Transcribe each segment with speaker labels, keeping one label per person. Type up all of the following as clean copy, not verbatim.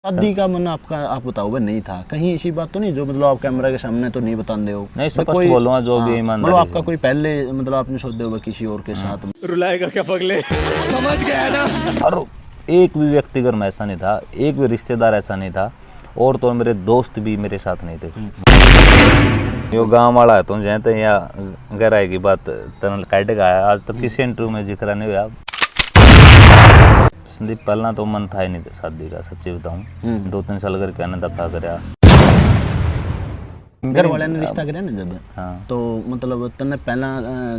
Speaker 1: शादी का मन आपका, आप बताओ भाई, नहीं था कहीं ऐसी बात तो नहीं जो मतलब आप कैमरा के सामने तो नहीं बताते हो?
Speaker 2: नहीं, सब कुछ बोलूँगा जो भी ईमानदारी
Speaker 1: मतलब
Speaker 2: से।
Speaker 1: आपका कोई पहले मतलब आपने सोचते होगा किसी और के साथ?
Speaker 3: रुलाएगा क्या पगले, समझ गया ना।
Speaker 2: और एक भी व्यक्तिगत में ऐसा नहीं था, एक भी रिश्तेदार ऐसा नहीं था, और तो मेरे दोस्त भी मेरे साथ नहीं थे। यो गांव वाला है तो जानते हैं, या गहराई की बात तनल काट का है। आज तक किसी इंटरव्यू में जिक्र नहीं हुआ। संदीप पहला तो मन था ही नहीं शादी का, सच्ची बताऊं। 2-3 साल करके आने धक्का करया।
Speaker 1: घर वाले ने रिश्ता कराया ना जब,
Speaker 2: हाँ।
Speaker 1: तो मतलब तने पहला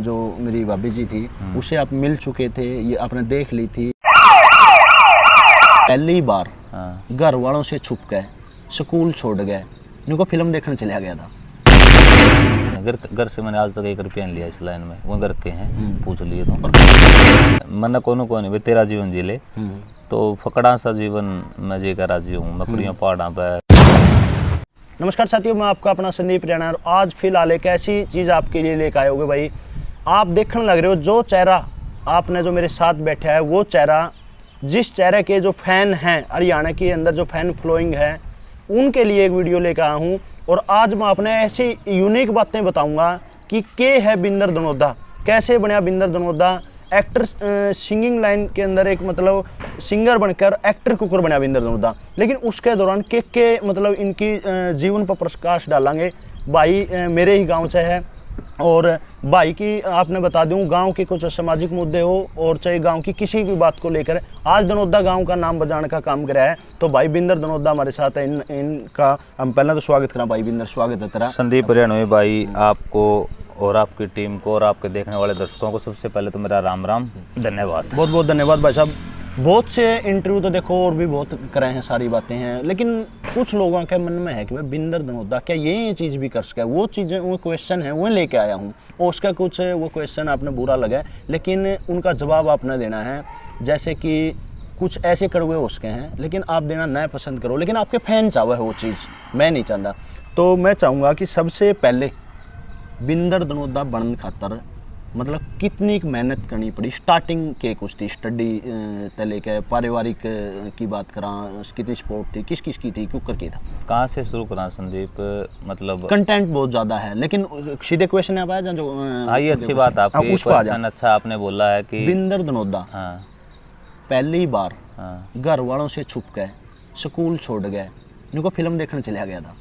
Speaker 1: जो मेरी भाभी जी थी उससे आप मिल चुके थे, ये आपने देख ली थी? पहली बार घर वालों से छुप गए, स्कूल छोड़ गए, इनको फिल्म देखने चला गया था?
Speaker 2: घर से मैंने आज तक 1 रुपया नहीं लिया इस लाइन में। वो घर के हैं, पूछ लिए तो मैंने कोनो भाई तेरा जीवन जी ले, तो फकड़ा सा जीवन मैं जी का राजी हूँ। मैं कुड़ियों पहाड़ा पे।
Speaker 1: नमस्कार साथियों, मैं आपका अपना संदीप रैना, और आज फिलहाल एक ऐसी चीज़ आपके लिए लेकर आए होगे भाई। आप देखने लग रहे हो जो चेहरा आपने जो मेरे साथ बैठा है, वो चेहरा जिस चेहरे के जो फैन हैं हरियाणा के अंदर, जो फैन फॉलोइंग है, उनके लिए एक वीडियो लेकर आया हूँ। और आज मैं अपने ऐसी यूनिक बातें बताऊंगा कि के है बिंदर धनोदा, कैसे बनया बिंदर धनोदा, एक्टर सिंगिंग लाइन के अंदर एक मतलब सिंगर बनकर एक्टर कुकर बनया बिंदर धनोदा। लेकिन उसके दौरान के मतलब इनकी जीवन पर प्रकाश डालेंगे। भाई मेरे ही गांव से है, और भाई की आपने बता दूं गांव के कुछ सामाजिक मुद्दे हो और चाहे गांव की किसी भी बात को लेकर आज धनोदा गांव का नाम बजाने का काम कराया है। तो भाई बिंदर धनोदा हमारे साथ है। इनका हम पहले तो स्वागत करें। भाई बिंदर, स्वागत है तेरा।
Speaker 2: संदीप रैना भाई, आपको और आपकी टीम को और आपके देखने वाले दर्शकों को सबसे पहले तो मेरा राम राम, धन्यवाद।
Speaker 1: बहुत बहुत धन्यवाद भाई साहब। बहुत से इंटरव्यू तो देखो और भी बहुत करे हैं, सारी बातें हैं, लेकिन कुछ लोगों के मन में है कि भाई बिंदर धनोदा क्या ये चीज़ भी कर सके? वो चीज़ें, वो क्वेश्चन है, वो लेके आया हूँ। और उसका कुछ वो क्वेश्चन आपने बुरा लगा, लेकिन उनका जवाब आपने देना है। जैसे कि कुछ ऐसे कड़वे हो सके हैं, लेकिन आप देना नया पसंद करो, लेकिन आपके फैन चाहे है वो चीज़, मैं नहीं चाहता। तो मैं चाहूँगा कि सबसे पहले बिंदर धनोदा बनने खातर मतलब कितनी मेहनत करनी पड़ी? स्टार्टिंग के कुछ थी, स्टडी तले के, पारिवारिक की बात करा, कितनी सपोर्ट थी, किस किस की थी, क्यों करके था?
Speaker 2: कहाँ से शुरू करा संदीप? मतलब
Speaker 1: कंटेंट बहुत ज़्यादा है, लेकिन सीधे क्वेश्चन आप आया जो
Speaker 2: हाँ, ये अच्छी बात आपकी। क्वेश्चन अच्छा आपने बोला है कि
Speaker 1: बिंदर धनोदा पहली बार घर वालों से छुप गए, स्कूल छोड़ गए, इनको फिल्म देखने चला गया था।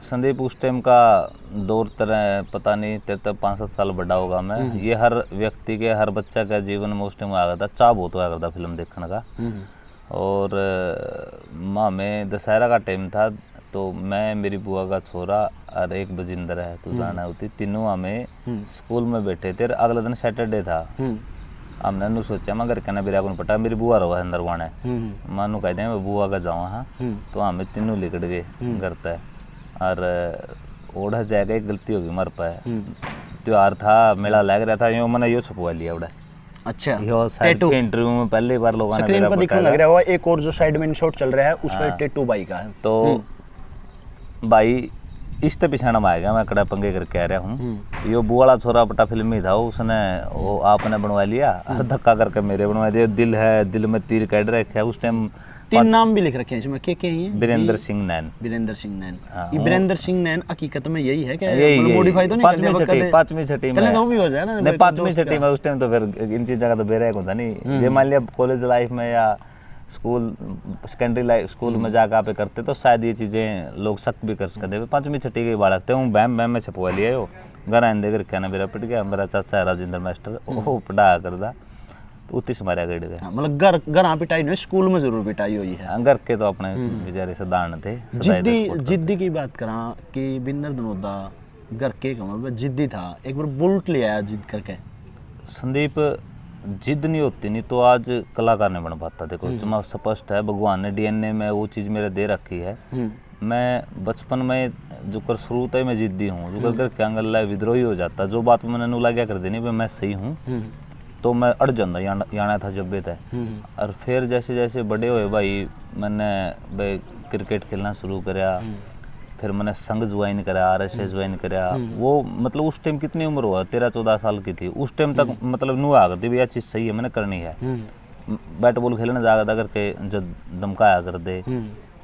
Speaker 2: संदीप उस टाइम का दौर तरह पता नहीं, तेरे तक 5-7 साल बड़ा होगा मैं। ये हर व्यक्ति के, हर बच्चा का जीवन में उस टाइम आ गया था, चाह बहुत हुआ करता फिल्म देखने का। और माँ में दशहरा का टाइम था, तो मैं, मेरी बुआ का छोरा और एक बजिंदर है तो जाना होती, तीनों हमें स्कूल में बैठे थे। अगला दिन सैटरडे था। हमने नु सोचा मैं घर कहना बिरा को पटा, मेरी बुआ रहा अंदर वाने मानू कहते हैं बुआ का जावा। हाँ, तो हमें तीनों लिकट गए घर तक, और ओढ़ा जाएगा, एक गलती होगी मर पाए। त्योहार था, मेला लग रहा था, यो मैंने यो छपवा लिया उड़ा।
Speaker 1: अच्छा,
Speaker 2: यो साइड के इंटरव्यू में पहली बार लोगों ने
Speaker 1: स्क्रीन पर दिखने लग रहा है। एक और जो साइड में शॉट चल रहा है उस पर टेटू भाई का है।
Speaker 2: तो भाई इस पे पिछाना में आएगा, मैं कड़ा पंगे करके आ रहा हूँ। यो बुआला छोरा बटा फिल्म ही था, उसने वो आपने बनवा लिया, धक्का करके मेरे बनवा दिया। दिल है, दिल में तीर काट रखे है। उस टाइम
Speaker 1: 3 नाम भी लिख रखे हैं इसमें, क्या हैं?
Speaker 2: वीरेंद्र सिंह नैन।
Speaker 1: वीरेंद्र सिंह नैन। ये वीरेंद्र सिंह नैन हकीकत में यही है क्या?
Speaker 2: यही
Speaker 1: मॉडिफाई तो नहीं?
Speaker 2: 5वीं छठी में
Speaker 1: वो भी हो जाए ना,
Speaker 2: नहीं 5वीं छठी में। उस टाइम तो फिर इन चीज़ों का तो बेरा होता नहीं। ये मान लिया कॉलेज लाइफ में या स्कूल सेकेंडरी लाइफ स्कूल में जाकर आप करते तो शायद ये चीज़ें लोग शक भी कर सकते। 5वीं छठी के बालक थे, हूँ बैम बैम में छपवा लिया हो। घर आने देकर कहना मेरा पिट गया। मेरा चाचा है राजेंद्र मास्टर, वो पढ़ाया करता, तो उतनी से मारा गए।
Speaker 1: मतलब घर पिटाई नहीं, स्कूल में जरूर पिटाई हुई है।
Speaker 2: घर के तो अपने बेचारे सदान थे।
Speaker 1: जिद्दी की बात करा कि बिंदर धनोदा घर के जिद्दी था, एक बार बुलेट ले आया जिद करके।
Speaker 2: संदीप जिद नहीं होती नहीं तो आज कलाकार नहीं बन पाता। देखो चुमा स्पष्ट है, भगवान ने डीएनए में वो चीज़ मेरे दे रखी है। मैं बचपन में जो कर शुरू तय मैं जिद्दी हूँ, जो कर क्या अंगल विद्रोही हो जाता, जो बात मैंने नुला क्या कर देनी मैं सही हूँ, तो मैं अड़ जाता याना था जब भी तय। और फिर जैसे जैसे बड़े हुए भाई, मैंने भाई क्रिकेट खेलना शुरू करा, फिर मैंने संघ ज्वाइन करा, RSS ज्वाइन करा। वो मतलब उस टाइम कितनी उम्र हुआ, 13-14 साल की थी उस टाइम तक। मतलब नु आ करती भैया चीज़ सही है, मैंने करनी है। बैट बॉल खेलने जागा था करके जब धमकाया कर दे।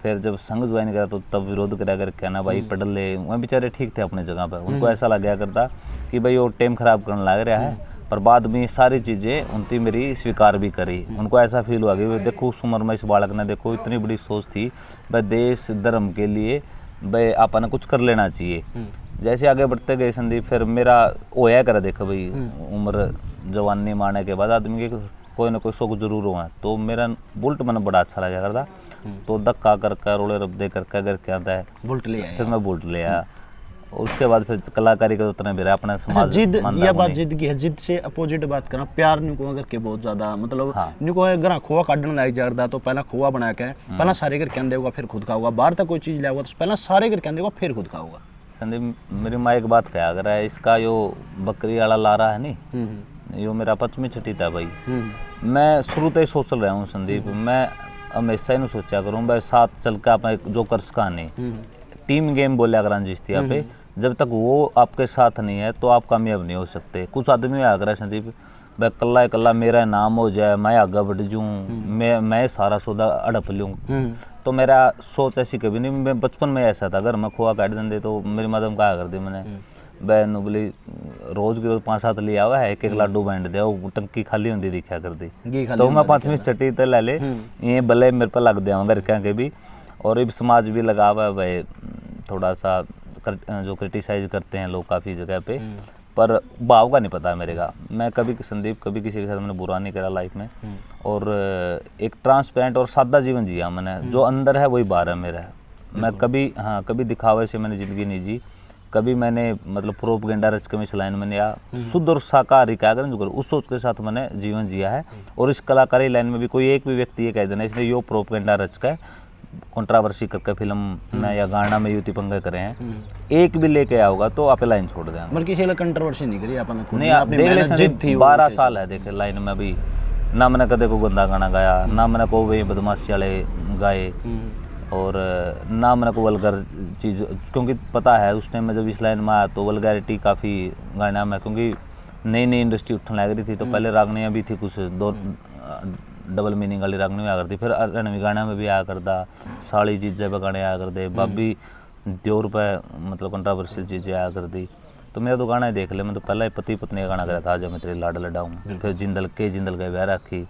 Speaker 2: फिर जब संघ ज्वाइन करा तो तब विरोध करा करके ना भाई पढ़ ले, वह बेचारे ठीक थे अपने जगह पर, उनको ऐसा लग गया करता कि भाई वो टाइम खराब करने लग रहा है। पर बाद में सारी चीज़ें उनकी मेरी स्वीकार भी करी। उनको ऐसा फील हुआ कि देखो उस उम्र में इस बालक ने देखो इतनी बड़ी सोच थी भाई देश धर्म के लिए भाई आपने कुछ कर लेना चाहिए। जैसे आगे बढ़ते गए संदीप, फिर मेरा होया करा देखो भाई उम्र जवानी में आने के बाद आदमी के कोई ना कोई शौक जरूर हुआ। तो मेरा बुल्ट मैंने बड़ा अच्छा लगा करता, तो धक्का करके रोले रब्दे करके अगर क्या आता है
Speaker 1: बुल्ट ले आया।
Speaker 2: फिर मैं बुल्ट ले आया। उसके बाद फिर कलाकारी का उतना मेरा अपना समाज
Speaker 1: जिद, यह बात जिद की है। जिद से अपोजिट बात करना, प्यार नहीं को करके बहुत ज्यादा मतलब नहीं को घर खोआ काटने लग जाता तो पहला खोआ बना के पहला सारे घर कहने देगा फिर खुद खाऊंगा, बाहर तक कोई चीज लाऊंगा तो पहला सारे घर कहने देगा फिर खुद खाऊंगा।
Speaker 2: संदीप मेरी माँ एक बात कहा अगर है इसका यो बकरी वाला ला रहा है नहीं, यो मेरा पश्चिमी छठी था भाई। मैं शुरू से ही सोच रहा हूँ संदीप, मैं हमेशा ही सोचा करूँ भाई साथ चल के आप जो कर सका नहीं, टीम गेम बोलिया करा जिस पे, जब तक वो आपके साथ नहीं है तो आप कामयाब नहीं हो सकते। कुछ आदमी आकर संदीप भाई कल्ला कल्ला मेरा नाम हो जाए, मैं आगे बढ़ जाऊँ, मैं सारा सौदा अड़प लूँ, तो मेरा सोच ऐसी कभी नहीं। मैं बचपन में ऐसा था, अगर मैं खोआ काट देंगे तो मेरी मदद कहा कर दी मैंने बहन बोली रोज के रोज 5-7 लिया हुआ है, एक लाडू बांट दिया, वो टंकी खाली होती दिखा कर दी। तो मैं 5वीं छठी तक ले ले ये भले मेरे पर लग दिया घर के भी। और अब समाज भी लगा हुआ है भाई थोड़ा सा जो क्रिटिसाइज करते हैं लोग काफ़ी जगह पे, पर भाव का नहीं पता है मेरे का। मैं कभी संदीप कभी किसी के साथ मैंने बुरा नहीं करा लाइफ में, और एक ट्रांसपेरेंट और सादा जीवन जिया मैंने, जो अंदर है वही बाहर है मेरा। मैं कभी दिखावे से मैंने ज़िंदगी नहीं जी, कभी मैंने मतलब प्रोपगेंडा रच के मैं इस लाइन में नहीं आया। शुद्ध और शाकाहारी क्या करें जो करें उस सोच के साथ मैंने जीवन जिया है। और इस कलाकारी लाइन में भी कोई एक भी व्यक्ति ये कह देना इसने यो प्रोपगेंडा रच के कंट्रावर्सी करके फिल्म में या गाना में युति पंगे करे हैं, एक भी लेके आया होगा तो आप लाइन छोड़ दें।
Speaker 1: बल्कि किसी कंट्रोवर्सी नहीं करी अपन
Speaker 2: नहीं, आप देख ले जिद थी 12 साल है देखे लाइन में भी, ना मैंने कदे को गंदा गाना गाया, ना मैंने को वे बदमाशी वाले गाए, और ना मैंने को वल्गर चीज़, क्योंकि पता है उस टाइम में जब इस लाइन में आया तो वल्गैरिटी काफ़ी गाना में, क्योंकि नई नई इंडस्ट्री उठने लग रही थी तो पहले रागनियाँ भी थी कुछ दो डबल मीनिंग वाली रागनी में आया करती, फिर रणवी गाना में भी आया करता, साड़ी चीज़ें पे गाने आया करते, बाबी द्योर पे मतलब कंट्रावर्शियल चीज़ें आया करती। तो मेरा तो गाना ही देख ले, मैं तो पहले ही पति पत्नी का गाना करा था जब मैं तेरे लाड लडाऊँ, फिर जिंदल के ब्याह रखी,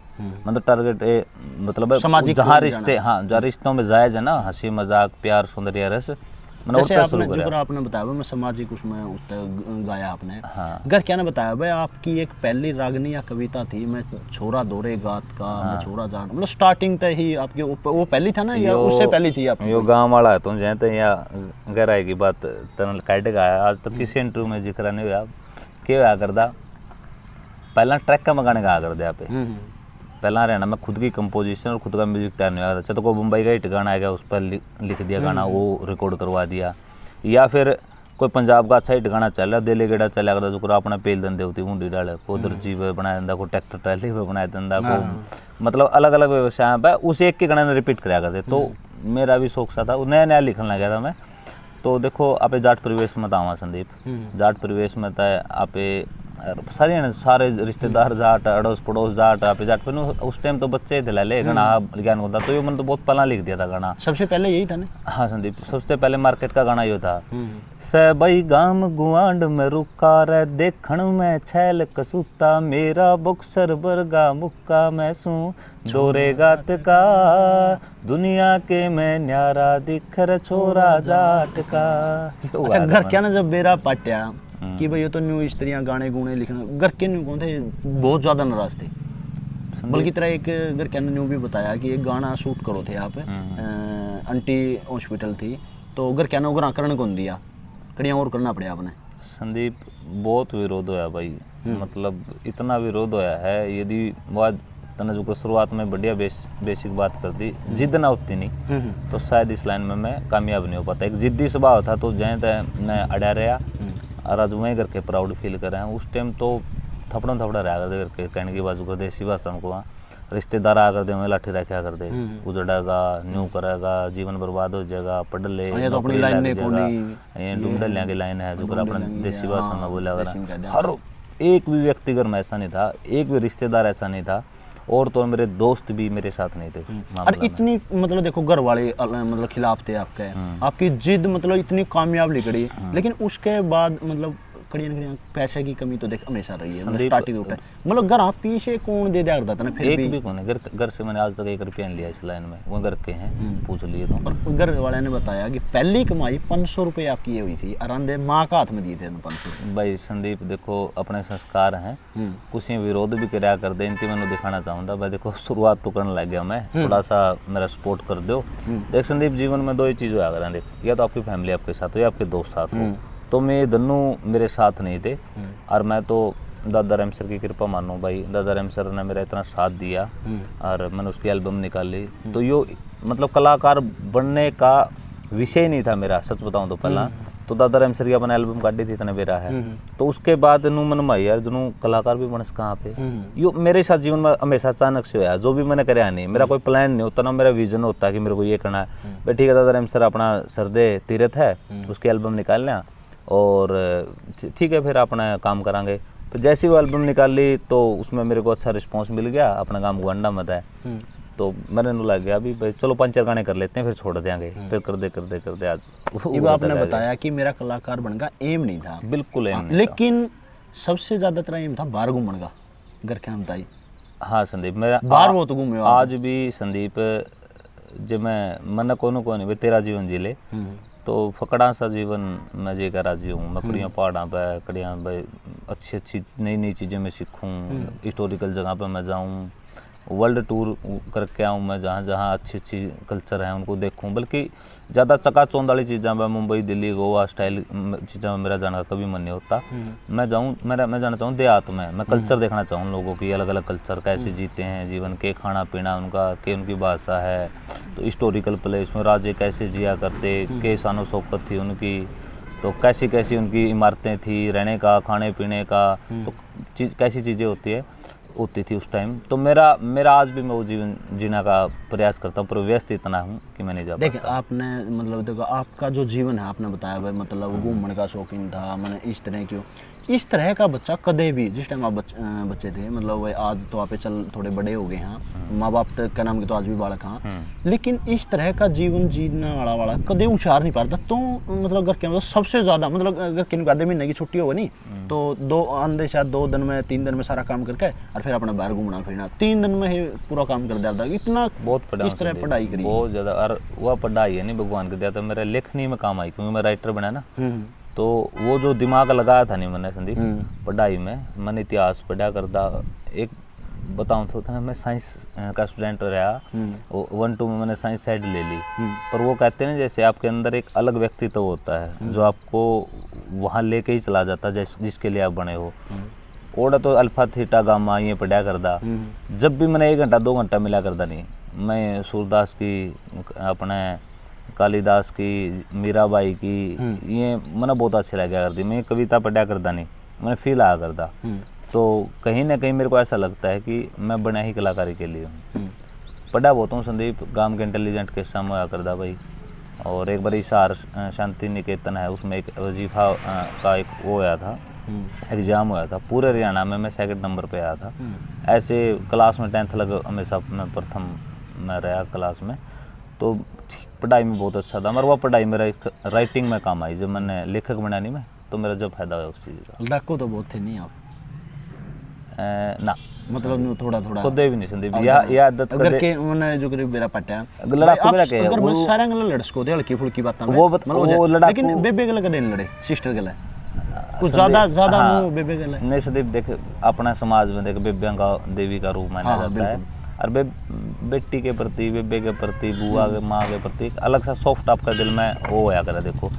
Speaker 2: मतलब टारगेट मतलब जहाँ रिश्ते, हाँ जहाँ रिश्तों में जायज़ है ना, हंसी मजाक प्यार सौंदर्य रस,
Speaker 1: जैसे आपने जो आपने बताया मैं सामाजिक उसमें गाया आपने। हाँ। घर क्या ने बताया भाई आपकी एक पहली रागनी या कविता थी, मैं छोरा दोरे गात का, मैं छोरा जान, मतलब स्टार्टिंग तक ही आपकी वो पहली था ना या उससे पहली थी आपकी?
Speaker 2: यो गांव वाला है तुम जानते या घर आए की बात तनल काट गाया आज तो किसी इंटरव्यू में जिक्र नहीं हुआ क्या होया करदा, पहला ट्रैक का गाने गाया कर दे आप पहला रहना मैं खुद की कंपोजिशन और खुद का म्यूजिक तैयार नहीं हुआ था, तो कोई मुंबई का हिट गाना आएगा उस पर लिख दिया गाना, वो रिकॉर्ड करवा दिया, या फिर कोई पंजाब का अच्छा हिट गाना चल रहा देले गेड़ा चला करता जो अपना पेल दंदे होती मुंडी डाले को दर्जी पे बना देंदा, को ट्रैक्टर ट्रैली पे बना देंदा, को मतलब अलग अलग व्यवसाय पे उस एक के गाने ने रिपीट कराया करते। तो मेरा भी शौक सा था, नया नया लिखने लगा था मैं। तो देखो आप जाट परिवेश में था संदीप, जाट परिवेश में था आप सारे रिश्तेदार जाट अड़ोस पड़ोस जाट आप जाट पे उस टाइम तो बच्चे थे ले गाना ज्ञान होता, तो ये मैंने तो बहुत पहला लिख दिया था गाना।
Speaker 1: सबसे पहले यही था ना? हाँ
Speaker 2: संदीप सबसे पहले मार्केट का गाना ये था, सबई गाम गुआंड में रुका रे देखण में छैल कसूता, मेरा बक्सर बरगा मुक्का मैं सू छोरे गात का, दुनिया के मैं न्यारा दिख रे छोरा जाट का।
Speaker 1: अच्छा घर क्या ना जब बेरा पाट्या कि भाई ये तो न्यू स्त्रियाँ गाने गुने लिखना, घर के न्यू कौन थे बहुत ज़्यादा नाराज थे, बल्कि तरह एक घर के न्यू भी बताया कि एक गाना शूट करो थे आप आंटी हॉस्पिटल थी, तो घर क्या ना उगर करण कौन दिया कड़ियाँ और करना पड़ा आपने?
Speaker 2: संदीप बहुत विरोध होया भाई, मतलब इतना विरोध होया है, यदि बात तने जो शुरुआत में बढ़िया बेसिक बात कर दी, जिद ना होती नहीं तो शायद इस लाइन में मैं कामयाब नहीं हो पाता। एक जिद्दी स्वभाव था तो जैसे तय मैं अड़ा रहा और आज वहीं करके प्राउड फील कर रहे हैं। उस टाइम तो थपड़ा रहा करके कहने की बाजू कर देसी भाषा को रिश्तेदार आ कर दे वहीं लाठी रखा कर दे, उजड़ेगा न्यू करेगा जीवन बर्बाद हो जाएगा, पढ़ ले ढूंढलिया की लाइन है जो कर अपने देसी भाषा में बोला। हर एक भी व्यक्तिगत में ऐसा नहीं था, एक भी रिश्तेदार ऐसा नहीं था, और तो मेरे दोस्त भी मेरे साथ नहीं थे उस
Speaker 1: और
Speaker 2: मामले में।
Speaker 1: इतनी मतलब देखो घर वाले मतलब खिलाफ थे आपके, आपकी जिद मतलब इतनी कामयाब निकली, लेकिन उसके बाद मतलब कड़ियां कड़ियां पैसे की कमी तो देख हमेशा रही है, मतलब
Speaker 2: संदीप,
Speaker 1: स्टार्टिंग उठा मतलब घर आप पीछे कौन दे दिया करता था ना, फिर
Speaker 2: एक भी कौन है घर से मैंने आज तक 1 रुपया नहीं लिया इस लाइन में, वो घर के हैं, पूछ लिए तो।
Speaker 1: और घर वाले ने बताया कि पहली कमाई 500 रुपये आपकी ये हुई थी, आरामदे माँ का हाथ में दिए थे 500।
Speaker 2: भाई संदीप देखो अपने संस्कार हैं, कुछ विरोध भी कराया कर दे, इनती मैंने दिखाना चाहूँगा भाई देखो शुरुआत तो करने लग गया मैं, थोड़ा सा मेरा सपोर्ट कर दो। देख संदीप जीवन में 2 ही चीज़ होया करें, देख या तो आपकी फैमिली आपके साथ हो या आपके दोस्त साथ हो, तो मैं दोनों मेरे साथ नहीं थे। और मैं तो दादा राम सर की कृपा मानू भाई, दादा राम सर ने मेरा इतना साथ दिया और मैंने उसकी एल्बम निकाली, तो यो मतलब कलाकार बनने का विषय नहीं था मेरा, सच बताऊं तो पहला तो दादा राम सर की अपना एल्बम काटी थी इतना मेरा है, तो उसके बाद नू मन माई यार जनू कलाकार भी बनस कहाँ पे, यो मेरे साथ जीवन में हमेशा अचानक से होया, जो भी मैंने कराया नहीं, मेरा कोई प्लान नहीं होता ना, मेरा विजन होता है कि मेरे को ये करना है भाई ठीक है दादा राम सर अपना सरदे तीरथ है, उसकी एल्बम निकालना और ठीक है फिर अपना काम करांगे। फिर जैसी वो एल्बम निकाल ली तो उसमें मेरे को अच्छा रिस्पांस मिल गया, अपना काम गुंडा मत है, तो मैंने नु लग गया अभी भाई चलो 5-4 गाने कर लेते हैं फिर छोड़ देंगे, फिर करते आज
Speaker 1: ये आपने बताया कि मेरा कलाकार बनने का एम नहीं था,
Speaker 2: बिल्कुल एम नहीं
Speaker 1: लेकिन सबसे ज्यादा तेरा एम था बाहर घूमने का, घर क्या बताई।
Speaker 2: हाँ संदीप मेरा
Speaker 1: बाहर बहुत घूमे हो आप।
Speaker 2: आज भी संदीप जब मैं मन को नहीं भाई तेरा जीवन जी ले, तो फकड़ा सा जीवन मैं जी कर राजी हूँ, मैं कड़ियाँ पहाड़ा पे कड़ियाँ भाई अच्छी नई चीज़ें मैं सीखूँ, हिस्टोरिकल जगह पे मैं जाऊँ, वर्ल्ड टूर करके आऊँ मैं, जहाँ जहाँ अच्छी कल्चर है उनको देखूँ, बल्कि ज़्यादा चकाचौंध वाली चीज़ें मैं मुंबई दिल्ली गोवा स्टाइल चीज़ें में मेरा जाने का कभी मन नहीं होता। मैं जाऊँ मैं जाना चाहूँ देहात में, मैं कल्चर देखना चाहूँ लोगों की, अलग अलग कल्चर कैसे जीते हैं जीवन के, खाना पीना उनका के, उनकी भाषा है, तो हिस्टोरिकल प्लेस में राजे कैसे जिया करते, के शानो शौकत थी उनकी, तो कैसी उनकी इमारतें थी, रहने का खाने पीने का, तो कैसी चीज़ें होती थी उस टाइम। तो मेरा आज भी मैं वो जीवन जीने का प्रयास करता हूँ, पर व्यस्त इतना हूँ कि मैं नहीं जा पाता।
Speaker 1: देखिए आपने मतलब देखो आपका जो जीवन है आपने बताया भाई मतलब घूमने का शौकीन था, मैंने इस तरह क्यों इस तरह का बच्चा कदे भी जिस टाइम आप बच्चे थे मतलब भाई आज तो आप चल थोड़े बड़े हो गए हैं, माँ बाप तक का नाम के तो आज भी बालक हाँ, लेकिन इस तरह का जीवन जीना वाला कदे उछार नहीं पाता, तो मतलब घर के मतलब सबसे ज़्यादा मतलब अगर किन आधे महीने की छुट्टी होगी नहीं तो 2 आंधे शायद 2 दिन में 3 दिन में सारा काम करके और फिर अपना बाहर घूमना फिरना 3 दिन में ही पूरा काम कर दिया था, इतना
Speaker 2: बहुत पढ़ा
Speaker 1: इस तरह पढ़ाई करी
Speaker 2: बहुत ज़्यादा। और वह पढ़ाई है नहीं भगवान के दिया था, मेरा लेखनी में काम आई क्योंकि मैं राइटर बना ना, तो वो जो दिमाग लगाया था नहीं मैंने संदीप पढ़ाई में, मैंने इतिहास पढ़ा करता, एक बताऊँ तो था मैं साइंस का स्टूडेंट रहा, 1-2 में मैंने साइंस साइड ले ली, पर वो कहते हैं जैसे आपके अंदर एक अलग व्यक्तित्व होता है जो आपको वहाँ लेके ही चला जाता है जिसके लिए आप बने हो। ओड़ा तो अल्फा थीटा गामा ये पढ़ा करता, जब भी मैंने 1 घंटा 2 घंटा मिला करता नहीं, मैं सूरदास की अपने कालिदास की मीराबाई की ये मैंने बहुत अच्छे लगा करती, मैं कविता पढ़ा करता नहीं, मैं फील आया करता, तो कहीं ना कहीं मेरे को ऐसा लगता है कि मैं बना ही कलाकारी के लिए हूँ। पढ़ा बहुत हूँ संदीप, गांव के इंटेलिजेंट के सामने आया करता भाई, और एक बार हिसार शांति निकेतन है उसमें एक वजीफा का एक वो होया था, एग्ज़ाम हुआ था, पूरे हरियाणा में मैं 2nd नंबर पे आया था। ऐसे क्लास में 10th लग हमेशा मैं प्रथम में रहा क्लास में, तो पढ़ाई में बहुत अच्छा था, मगर वह पढ़ाई मेरा एक राइटिंग में काम आई, जब मैंने लेखक बना नहीं मैं, तो मेरा जब फायदा हुआ उस चीज़ का।
Speaker 1: डाकू तो बहुत थे नहीं आप
Speaker 2: ना
Speaker 1: मतलब थोड़ा
Speaker 2: खुद भी नहीं संदीप या आदत
Speaker 1: अगर के उन्होंने जो करीब मेरा पट्टा
Speaker 2: लड़ाकू मेरा के
Speaker 1: अगर मैं सारे गल लड़सको थे हल्की फुल्की बातें
Speaker 2: वो लड़ाकू,
Speaker 1: लेकिन बेबे गल कदे नहीं लड़े, सिस्टर गल कुछ ज्यादा मुंह बेबे गल
Speaker 2: नहीं संदीप। देख अपना समाज में देख बेबियां का देवी का रूप माना जाता है, और बेटी के प्रति बेबे के प्रति बुआ के माँ के प्रति एक अलग सा सॉफ्ट आपका दिल में वो होया करे। देखो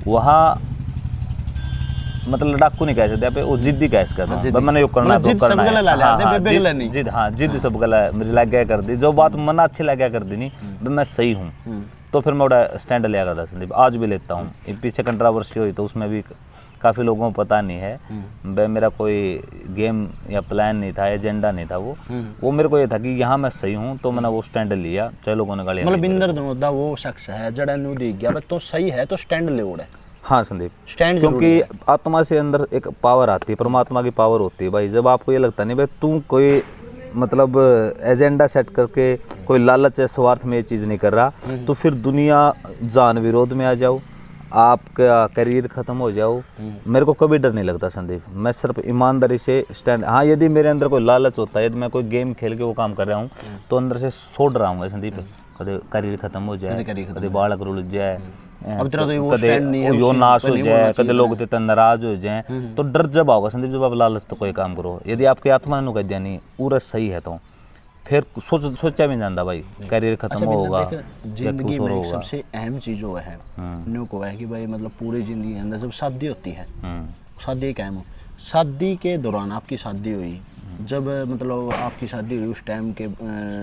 Speaker 2: वहाँ मतलब लड़ाकू नहीं कह सकते, वो जिद्दी कह सकते हैं, मैंने यो करना तो करना है, जिद हाँ जिद सब गला मेरी लग गया कर दी, जो बात मन अच्छी लग गया कर दी नहीं मैं सही हूँ, तो फिर मैं बड़ा स्टैंड लिया करता संदीप, आज भी लेता हूँ। पीछे कंट्रोवर्सी हुई तो उसमें भी काफ़ी लोगों को पता नहीं है, मेरा कोई गेम या प्लान नहीं था, एजेंडा नहीं था, वो मेरे को ये था कि यहाँ मैं सही हूँ, तो मैंने वो स्टैंड लिया, चाहे लोगों ने गाली।
Speaker 1: मतलब इंदर धनोदा वो शख्स है जड़ा न्यू दिख गया तो सही है तो स्टैंड ले ओढ़े।
Speaker 2: हाँ संदीप
Speaker 1: स्टैंड,
Speaker 2: क्योंकि आत्मा से अंदर एक पावर आती है, परमात्मा की पावर होती है भाई, जब आपको ये लगता नहीं भाई तू कोई मतलब एजेंडा सेट करके कोई लालच या स्वार्थ में ये चीज़ नहीं कर रहा, तो फिर दुनिया जान विरोध में आ जाओ, आपका करियर ख़त्म हो जाओ, मेरे को कभी डर नहीं लगता संदीप। मैं सिर्फ ईमानदारी से स्टैंड, हाँ यदि मेरे अंदर कोई लालच होता है, यदि मैं कोई गेम खेल के वो काम कर रहा हूँ तो अंदर से सो डराऊंगा संदीप, कदे करियर खत्म हो जाए, कदे बालक रुल जाए, कदे यो नाश हो जाए, कदे लोग ते नाराज हो जाए, तो डर जब आओगा संदीप जब आप लालच तो कोई काम करो। यदि आपकी आत्मा ने कह दिया नहीं पूरा सही है तो फिर सोचा भी नहीं जाता भाई करियर खत्म होगा,
Speaker 1: जिंदगी में सबसे अहम चीज वो है न्यू को है कि भाई मतलब पूरी जिंदगी के अंदर जब शादी होती है, शादी एक अहम हो, शादी के दौरान आपकी शादी हुई, जब मतलब आपकी शादी हुई उस टाइम के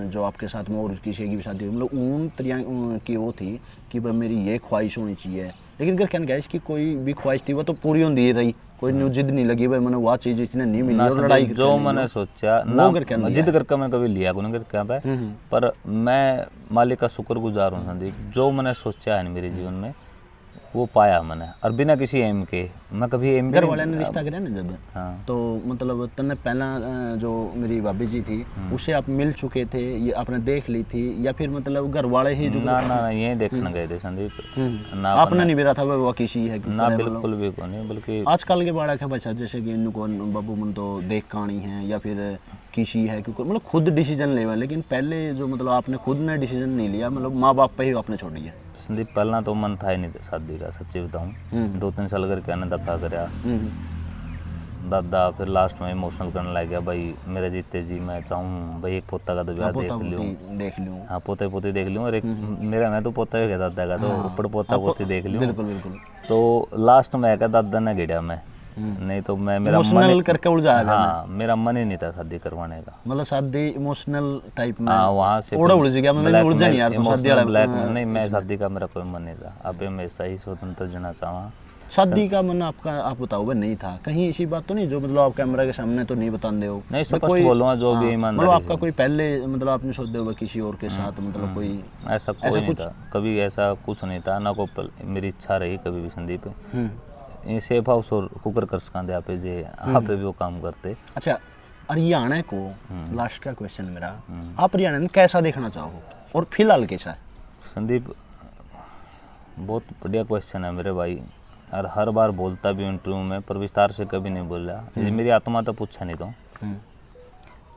Speaker 1: जो आपके साथ में और किसी की भी शादी हुई, मतलब उन तरिया की वो थी कि भाई मेरी ये ख्वाहिश होनी चाहिए, लेकिन अगर कहना क्या इसकी कोई भी ख्वाहिश थी वो तो पूरी होती रही, कोई न्यू जिद नहीं लगी भाई मैंने वह चीज़ इतने नहीं मिली और लड़ाई
Speaker 2: जो मैंने सोचा ना जिद करके मैं कभी लिया को नहीं क्या पर मैं मालिक का शुक्रगुजार हूँ संदीप, जो मैंने सोचा है मेरे जीवन में वो पाया मैंने, और बिना किसी एम के। मैं कभी एम
Speaker 1: घर वाले ने रिश्ता कराया ना जब, हाँ। तो मतलब तने पहला जो मेरी भाभी जी थी उससे आप मिल चुके थे, ये आपने देख ली थी या फिर मतलब घर वाले ही जो
Speaker 2: ना यही देखने गए थे संदीप,
Speaker 1: ना आपने नहीं मेरा था वो किसी है
Speaker 2: ना बिल्कुल भी को नहीं, बल्कि
Speaker 1: आजकल के बड़ा क्या बच्चा जैसे कि इनको बाबू मन तो देख कहानी है या फिर किसी है क्योंकि मतलब खुद डिसीजन लेवा, लेकिन पहले जो मतलब आपने खुद ने डिसीजन नहीं लिया, मतलब माँ बाप पे ही आपने छोड़ दिया।
Speaker 2: संदीप पहला तो मन था ही नहीं शादी का, सच्ची बताऊँ 2-3 साल करके आने धक्का कराया दादा, फिर लास्ट में इमोशनल करने लग गया भाई मेरे जीते जी मैं चाहूँ भाई एक पोता का तो ब्याह देख लूँ, हाँ पोते पोती देख लूँ, और एक मेरा मैं तो पोता भी दादा का तो ऊपर पोता पोती देख लूँ। बिल्कुल बिल्कुल। तो लास्ट में आया दादा ने गिरा मैं, नहीं तो मैं मेरा
Speaker 1: इमोशनल करके उलझाया,
Speaker 2: हाँ मेरा मन ही नहीं था शादी करवाने का,
Speaker 1: मतलब शादी इमोशनल टाइप में,
Speaker 2: हाँ वहाँ से
Speaker 1: उलझ गया मैं, उलझा नहीं यार तो शादी वाला
Speaker 2: ब्लैक नहीं, मैं शादी का मेरा कोई मन नहीं था, अब मैं सही स्वतंत्र जीना चाहा।
Speaker 1: शादी का मन आपका आप बताओ भाई नहीं था, कहीं ऐसी बात तो नहीं जो मतलब आप कैमरा के सामने तो नहीं बताते हो?
Speaker 2: नहीं सब कुछ बोलूँगा जो भी ईमानदारी,
Speaker 1: मतलब आपका कोई पहले मतलब आपने सोचते होगा किसी और के साथ मतलब कोई
Speaker 2: ऐसा कोई नहीं था, कभी ऐसा कुछ नहीं था ना, को मेरी इच्छा रही कभी भी संदीप सेफ हाउस और कुकर कर सकांदे आप जे आप भी वो काम करते।
Speaker 1: अच्छा हरियाणा को लास्ट का क्वेश्चन मेरा, आप हरियाणा में कैसा देखना चाहो और फिलहाल कैसा है? संदीप
Speaker 2: बहुत बढ़िया क्वेश्चन है मेरे भाई, और हर बार बोलता भी इंटरव्यू में पर विस्तार से कभी नहीं बोला, मेरी आत्मा तो पूछा नहीं तो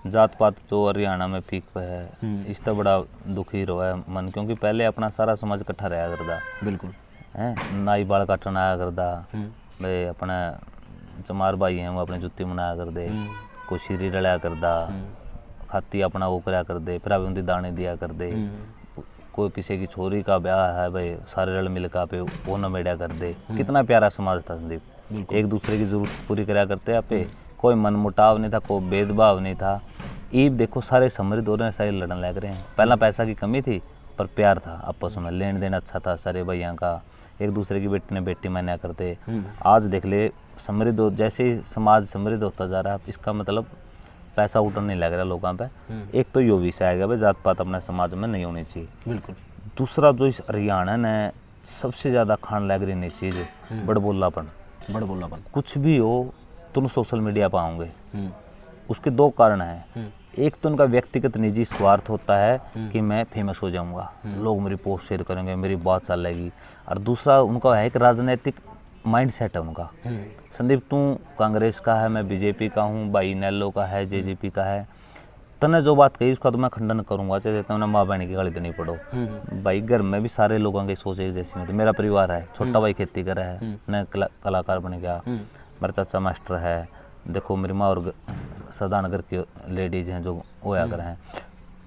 Speaker 2: जात पात तो हरियाणा में फीक पे है, इससे बड़ा दुखी रहा है मन, क्योंकि पहले अपना सारा समाज इकट्ठा रहा करता, बिल्कुल है नाई बाल काटन आया करता भाई, अपने चमार भाई हैं वो अपनी जुत्ती मनाया कर दे, कोई सीरी रलाया करदा, खाती अपना वो कराया कर दे, फिर अभी उनकी दाने दिया कर दे, कोई किसी की छोरी का ब्याह है भाई सारे रल मिल का पे वो न मेड़ा कर दे, कितना प्यारा समाज था संदीप, एक दूसरे की जरूरत पूरी कराया करते आप पे, कोई मन मुटाव नहीं था, कोई भेदभाव नहीं था। ईद देखो सारे समृद्ध हो रहे हैं, सारे लड़न लग रहे हैं, पहला पैसा की कमी थी पर प्यार था आपस में, लेन देन अच्छा था सारे भैया का, एक दूसरे की बेटी ने बेटी माना करते। आज देख ले समृद्ध हो, जैसे ही समाज समृद्ध होता जा रहा है इसका मतलब पैसा उठन नहीं लग रहा लोगों पे, एक तो यो विषय आएगा भाई जात पात अपने समाज में नहीं होनी चाहिए, बिल्कुल। दूसरा जो इस हरियाणा ने सबसे ज़्यादा खान लग रही चीज़ बड़बोलापन, कुछ भी हो तुम सोशल मीडिया पर आओगे, उसके दो कारण हैं, एक तो उनका व्यक्तिगत निजी स्वार्थ होता है कि मैं फेमस हो जाऊंगा, लोग मेरी पोस्ट शेयर करेंगे, मेरी बात चलेगी, और दूसरा उनका है एक राजनीतिक माइंडसेट है उनका। संदीप तू कांग्रेस का है, मैं बीजेपी का हूँ, भाई नेलो का है, जेजेपी का है, तने जो बात कही उसका तो मैं खंडन करूंगा, चाहे तुमने माँ बहन की गाली तो नहीं पढ़ो भाई, घर में भी सारे लोगों की सोच एक जैसी होती, मेरा परिवार है, छोटा भाई खेती कर रहा है, मैं कलाकार बन गया, मेरा चाचा मास्टर है, देखो मेरी माँ और सदानगर की लेडीज हैं जो होया कर हैं,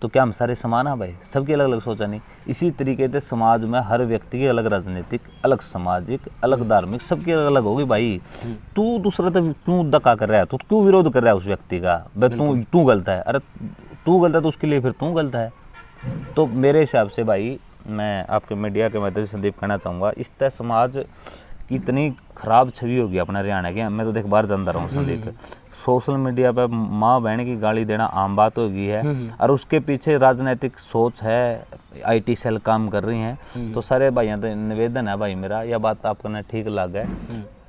Speaker 2: तो क्या हम सारे समान हैं भाई? सबकी अलग अलग सोचा नहीं। इसी तरीके से समाज में हर व्यक्ति की अलग राजनीतिक, अलग सामाजिक, अलग धार्मिक, सबकी अलग अलग होगी भाई। तू दूसरा तो तू धक्का कर रहा है, तो क्यों विरोध कर रहा है उस व्यक्ति का? भाई तू गलत है, अरे तू गलत है तो उसके लिए फिर तू गलत है। तो मेरे हिसाब से भाई मैं आपके मीडिया के माध्यम से संदीप कहना चाहूँगा, इस तरह समाज की इतनी खराब छवि होगी अपना हरियाणा की। मैं तो देख बाहर जानता रहा हूँ संदीप, सोशल मीडिया पे माँ बहन की गाली देना आम बात हो गई है, और उसके पीछे राजनीतिक सोच है, आईटी सेल काम कर रही हैं। तो सारे भाइयों तो निवेदन है भाई मेरा, यह बात आपको ना ठीक लग है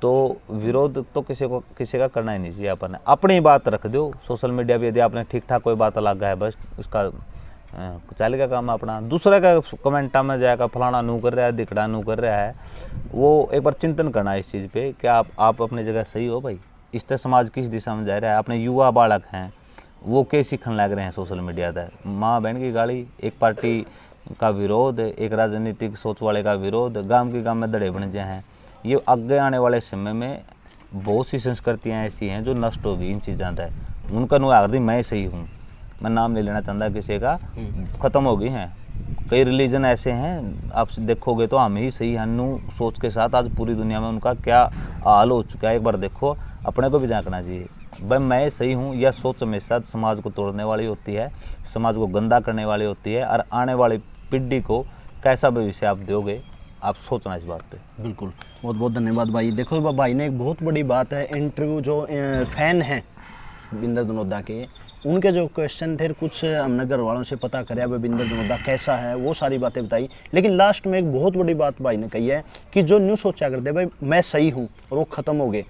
Speaker 2: तो विरोध तो किसी का करना ही नहीं चाहिए। अपन अपनी बात रख दो सोशल मीडिया पे, यदि आपने ठीक ठाक कोई बात लगा है बस उसका चलेगा काम अपना। दूसरे का कमेंटा में जाएगा फलाना नू कर रहा है, दिखड़ा नू कर रहा है, वो एक बार चिंतन करना है इस चीज़ पे कि आप अपनी जगह सही हो भाई। इससे समाज किस दिशा में जा रहा है, अपने युवा बालक हैं वो क्या सीखने लग रहे हैं सोशल मीडिया पर, माँ बहन की गाली, एक पार्टी का विरोध, एक राजनीतिक सोच वाले का विरोध, गांव के गांव में दड़े बन जाए हैं। ये आगे आने वाले समय में बहुत सी संस्कृतियाँ ऐसी हैं जो नष्ट होगी इन चीज़ों से। उनका नुआगदी मैं सही हूँ, मैं नाम नहीं लेना चाहता किसी का, ख़त्म हो गई हैं। कई रिलीजन ऐसे हैं आप देखोगे तो हम ही सही हन्नू सोच के साथ आज पूरी दुनिया में उनका क्या हाल हो चुका है। एक बार देखो, अपने को भी झांकना चाहिए भाई मैं सही हूँ। यह सोच हमेशा समाज को तोड़ने वाली होती है, समाज को गंदा करने वाली होती है, और आने वाली पीढ़ी को कैसा भविष्य आप दोगे, आप सोचना इस बात पे।
Speaker 1: बिल्कुल, बहुत बहुत धन्यवाद भाई। देखो भाई ने एक बहुत बड़ी बात है, इंटरव्यू जो फैन हैं बिंदर धनोदा के, उनके जो क्वेश्चन थे कुछ हमने घर वालों से पता कराया भाई बिंदर धनोदा कैसा है, वो सारी बातें बताई। लेकिन लास्ट में एक बहुत बड़ी बात भाई ने कही है कि जो न्यू सोचा करते भाई मैं सही हूँ और वो ख़त्म हो गए,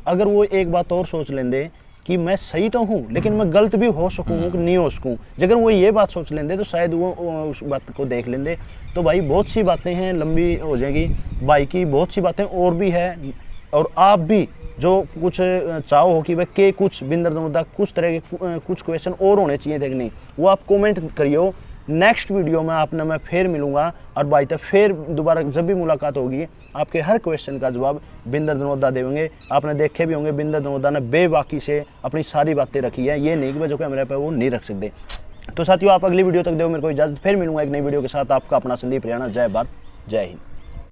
Speaker 1: अगर वो एक बात और सोच लेंदे कि मैं सही तो हूँ लेकिन मैं गलत भी हो सकूँ कि नहीं हो सकूँ, अगर वो ये बात सोच लेंदे तो शायद वो उस बात को देख लेंदे। तो भाई बहुत सी बातें हैं, लंबी हो जाएगी भाई की, बहुत सी बातें और भी है। और आप भी जो कुछ चाहो हो कि भाई के कुछ बिंदर धनोदा कुछ तरह के कुछ क्वेश्चन और होने चाहिए देखने, वो आप कमेंट करियो। नेक्स्ट वीडियो में आपने मैं फिर मिलूंगा और भाई तक फिर दोबारा जब भी मुलाकात होगी आपके हर क्वेश्चन का जवाब बिंदर धनोदा देंगे। आपने देखे भी होंगे बिंदर धनोदा ने बेबाकी से अपनी सारी बातें रखी है, ये नहीं कि जो कैमरे पे वो नहीं रख सकते। तो साथियों आप अगली वीडियो तक दो मेरे को इजाज़त, फिर मिलूंगा एक नई वीडियो के साथ। आपका अपना संदीप रैना, जय भारत, जय हिंद।